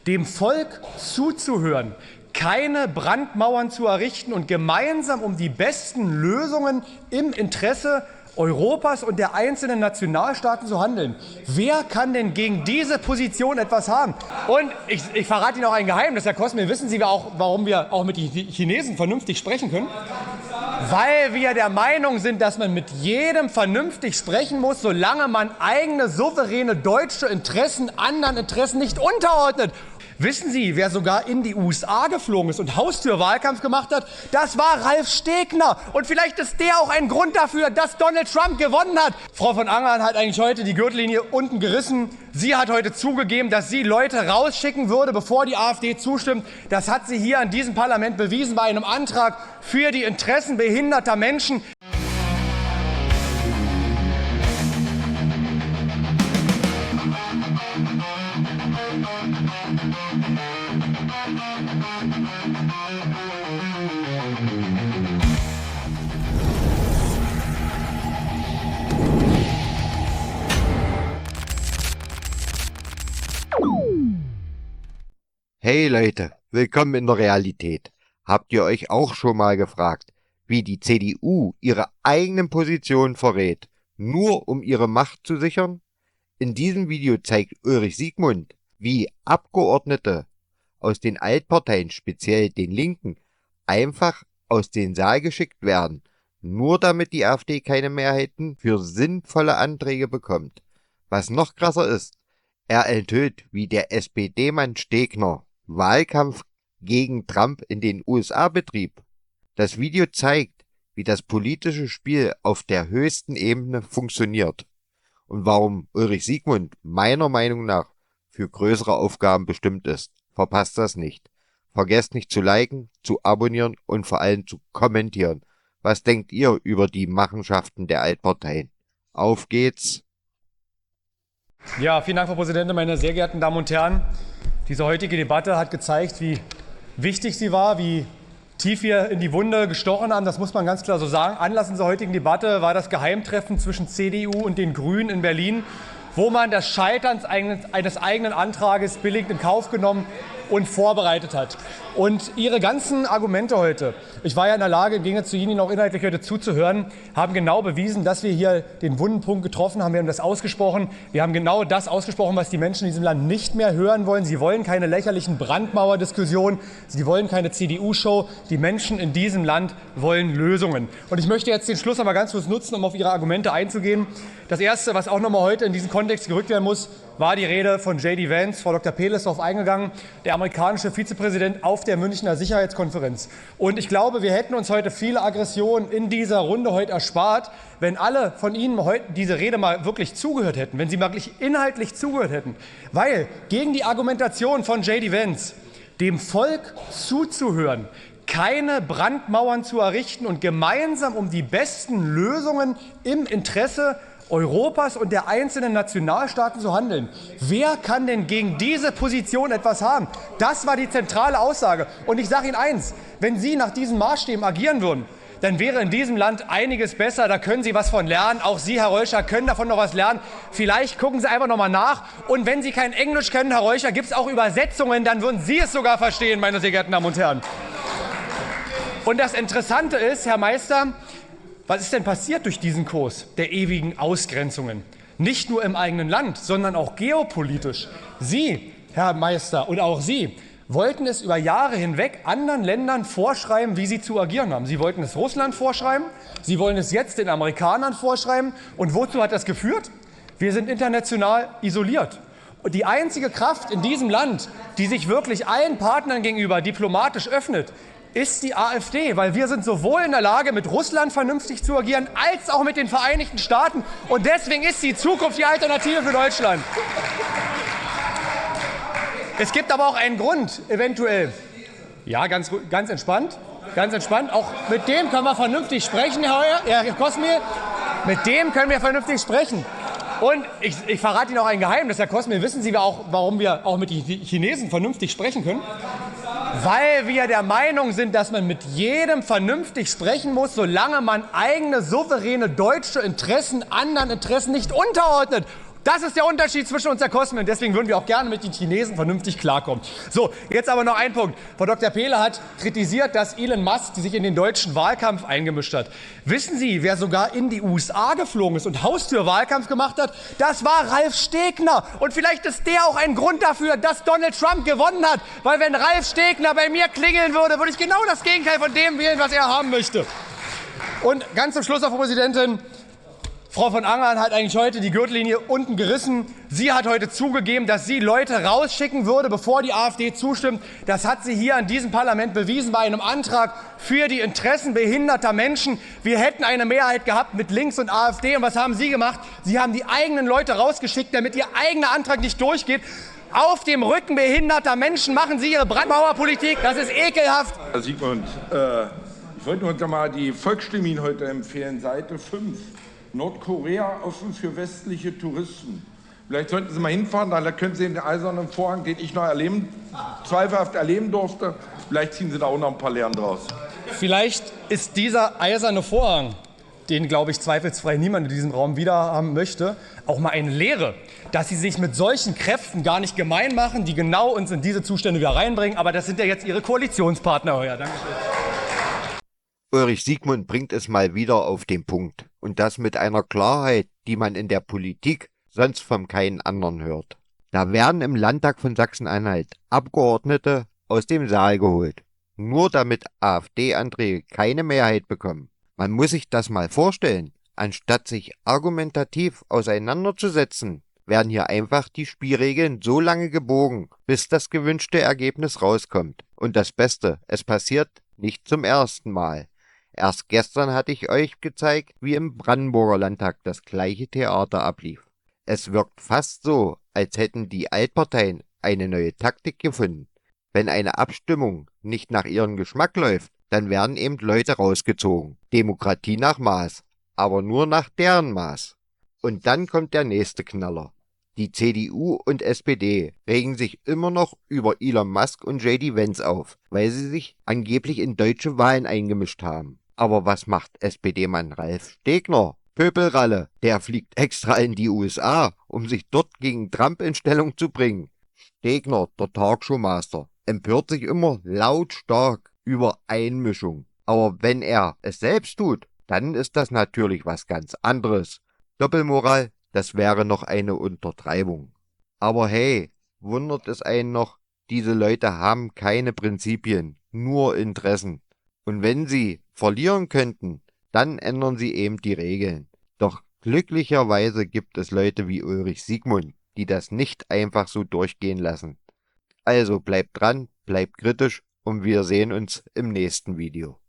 dem Volk zuzuhören, keine Brandmauern zu errichten und gemeinsam um die besten Lösungen im Interesse Europas und der einzelnen Nationalstaaten zu handeln. Wer kann denn gegen diese Position etwas haben? Und ich verrate Ihnen auch ein Geheimnis, Herr Cosme, wissen Sie auch, warum wir auch mit den Chinesen vernünftig sprechen können? Weil wir der Meinung sind, dass man mit jedem vernünftig sprechen muss, solange man eigene souveräne deutsche Interessen anderen Interessen nicht unterordnet. Wissen Sie, wer sogar in die USA geflogen ist und Haustürwahlkampf gemacht hat? Das war Ralf Stegner. Und vielleicht ist der auch ein Grund dafür, dass Donald Trump gewonnen hat. Frau von Angern hat eigentlich heute die Gürtellinie unten gerissen. Sie hat heute zugegeben, dass sie Leute rausschicken würde, bevor die AfD zustimmt. Das hat sie hier in diesem Parlament bewiesen bei einem Antrag für die Interessen behinderter Menschen. Hey Leute, willkommen in der Realität. Habt ihr euch auch schon mal gefragt, wie die CDU ihre eigenen Positionen verrät, nur um ihre Macht zu sichern? In diesem Video zeigt Ulrich Siegmund, wie Abgeordnete aus den Altparteien, speziell den Linken, einfach aus dem Saal geschickt werden, nur damit die AfD keine Mehrheiten für sinnvolle Anträge bekommt. Was noch krasser ist, er enthüllt, wie der SPD-Mann Stegner Wahlkampf gegen Trump in den USA betrieb. Das Video zeigt, wie das politische Spiel auf der höchsten Ebene funktioniert und warum Ulrich Siegmund meiner Meinung nach für größere Aufgaben bestimmt ist. Verpasst das nicht. Vergesst nicht zu liken, zu abonnieren und vor allem zu kommentieren. Was denkt ihr über die Machenschaften der Altparteien? Auf geht's! Ja, vielen Dank, Frau Präsidentin, meine sehr geehrten Damen und Herren. Diese heutige Debatte hat gezeigt, wie wichtig sie war, wie tief wir in die Wunde gestochen haben. Das muss man ganz klar so sagen. Anlass unserer heutigen Debatte war das Geheimtreffen zwischen CDU und den Grünen in Berlin, wo man das Scheitern eines eigenen Antrages billigend in Kauf genommen und vorbereitet hat. Und Ihre ganzen Argumente heute, ich war ja in der Lage, im Gegensatz zu Ihnen auch inhaltlich heute zuzuhören, haben genau bewiesen, dass wir hier den wunden Punkt getroffen haben. Wir haben das ausgesprochen. Wir haben genau das ausgesprochen, was die Menschen in diesem Land nicht mehr hören wollen. Sie wollen keine lächerlichen Brandmauerdiskussionen. Sie wollen keine CDU-Show. Die Menschen in diesem Land wollen Lösungen. Und ich möchte jetzt den Schluss noch mal ganz kurz nutzen, um auf Ihre Argumente einzugehen. Das Erste, was auch noch mal heute in diesen Kontext gerückt werden muss, war die Rede von J.D. Vance. Frau Dr. Pehl ist darauf eingegangen, der amerikanische Vizepräsident auf der Münchner Sicherheitskonferenz. Und ich glaube, wir hätten uns heute viele Aggressionen in dieser Runde heute erspart, wenn alle von Ihnen heute diese Rede mal wirklich zugehört hätten, wenn Sie mal wirklich inhaltlich zugehört hätten. Weil gegen die Argumentation von J.D. Vance, dem Volk zuzuhören, keine Brandmauern zu errichten und gemeinsam um die besten Lösungen im Interesse Europas und der einzelnen Nationalstaaten zu handeln. Wer kann denn gegen diese Position etwas haben? Das war die zentrale Aussage. Und ich sage Ihnen eins, wenn Sie nach diesen Maßstäben agieren würden, dann wäre in diesem Land einiges besser. Da können Sie was von lernen. Auch Sie, Herr Reuschler, können davon noch was lernen. Vielleicht gucken Sie einfach noch mal nach. Und wenn Sie kein Englisch können, Herr Reuschler, gibt es auch Übersetzungen. Dann würden Sie es sogar verstehen, meine sehr geehrten Damen und Herren. Und das Interessante ist, Herr Meister, was ist denn passiert durch diesen Kurs der ewigen Ausgrenzungen? Nicht nur im eigenen Land, sondern auch geopolitisch. Sie, Herr Meister, und auch Sie wollten es über Jahre hinweg anderen Ländern vorschreiben, wie sie zu agieren haben. Sie wollten es Russland vorschreiben, Sie wollen es jetzt den Amerikanern vorschreiben. Und wozu hat das geführt? Wir sind international isoliert. Und die einzige Kraft in diesem Land, die sich wirklich allen Partnern gegenüber diplomatisch öffnet, ist die AfD, weil wir sind sowohl in der Lage, mit Russland vernünftig zu agieren, als auch mit den Vereinigten Staaten. Und deswegen ist die Zukunft die Alternative für Deutschland. Es gibt aber auch einen Grund, eventuell. Ja, ganz entspannt. Ganz entspannt. Auch mit dem können wir vernünftig sprechen, Herr Cosme. Mit dem können wir vernünftig sprechen. Und ich verrate Ihnen auch ein Geheimnis, Herr Cosme. Wissen Sie auch, warum wir auch mit den Chinesen vernünftig sprechen können? Weil wir der Meinung sind, dass man mit jedem vernünftig sprechen muss, solange man eigene souveräne deutsche Interessen anderen Interessen nicht unterordnet. Das ist der Unterschied zwischen uns, Herr Kosme, und deswegen würden wir auch gerne mit den Chinesen vernünftig klarkommen. So, jetzt aber noch ein Punkt. Frau Dr. Pehle hat kritisiert, dass Elon Musk sich in den deutschen Wahlkampf eingemischt hat. Wissen Sie, wer sogar in die USA geflogen ist und Haustürwahlkampf gemacht hat? Das war Ralf Stegner. Und vielleicht ist der auch ein Grund dafür, dass Donald Trump gewonnen hat. Weil wenn Ralf Stegner bei mir klingeln würde, würde ich genau das Gegenteil von dem wählen, was er haben möchte. Und ganz zum Schluss, Frau Präsidentin, Frau von Angern hat eigentlich heute die Gürtellinie unten gerissen. Sie hat heute zugegeben, dass sie Leute rausschicken würde, bevor die AfD zustimmt. Das hat sie hier in diesem Parlament bewiesen bei einem Antrag für die Interessen behinderter Menschen. Wir hätten eine Mehrheit gehabt mit Links und AfD. Und was haben Sie gemacht? Sie haben die eigenen Leute rausgeschickt, damit Ihr eigener Antrag nicht durchgeht. Auf dem Rücken behinderter Menschen machen Sie Ihre Brandmauerpolitik. Das ist ekelhaft. Herr Siegmund, ich wollte uns mal die Volksstimme heute empfehlen, Seite 5. Nordkorea offen für westliche Touristen. Vielleicht sollten Sie mal hinfahren, da können Sie den eisernen Vorhang, den ich noch zweifelhaft erleben durfte, vielleicht ziehen Sie da auch noch ein paar Lehren draus. Vielleicht ist dieser eiserne Vorhang, den, glaube ich, zweifelsfrei niemand in diesem Raum wieder haben möchte, auch mal eine Lehre, dass Sie sich mit solchen Kräften gar nicht gemein machen, die genau uns in diese Zustände wieder reinbringen. Aber das sind ja jetzt Ihre Koalitionspartner. Ja, danke schön. Ulrich Siegmund bringt es mal wieder auf den Punkt. Und das mit einer Klarheit, die man in der Politik sonst von keinen anderen hört. Da werden im Landtag von Sachsen-Anhalt Abgeordnete aus dem Saal geholt. Nur damit AfD-Anträge keine Mehrheit bekommen. Man muss sich das mal vorstellen. Anstatt sich argumentativ auseinanderzusetzen, werden hier einfach die Spielregeln so lange gebogen, bis das gewünschte Ergebnis rauskommt. Und das Beste, es passiert nicht zum ersten Mal. Erst gestern hatte ich euch gezeigt, wie im Brandenburger Landtag das gleiche Theater ablief. Es wirkt fast so, als hätten die Altparteien eine neue Taktik gefunden. Wenn eine Abstimmung nicht nach ihrem Geschmack läuft, dann werden eben Leute rausgezogen. Demokratie nach Maß, aber nur nach deren Maß. Und dann kommt der nächste Knaller. Die CDU und SPD regen sich immer noch über Elon Musk und JD Vance auf, weil sie sich angeblich in deutsche Wahlen eingemischt haben. Aber was macht SPD-Mann Ralf Stegner? Pöbelralle, der fliegt extra in die USA, um sich dort gegen Trump in Stellung zu bringen. Stegner, der Talkshow-Master, empört sich immer lautstark über Einmischung. Aber wenn er es selbst tut, dann ist das natürlich was ganz anderes. Doppelmoral, das wäre noch eine Untertreibung. Aber hey, wundert es einen noch, diese Leute haben keine Prinzipien, nur Interessen. Und wenn sie verlieren könnten, dann ändern sie eben die Regeln. Doch glücklicherweise gibt es Leute wie Ulrich Siegmund, die das nicht einfach so durchgehen lassen. Also bleibt dran, bleibt kritisch und wir sehen uns im nächsten Video.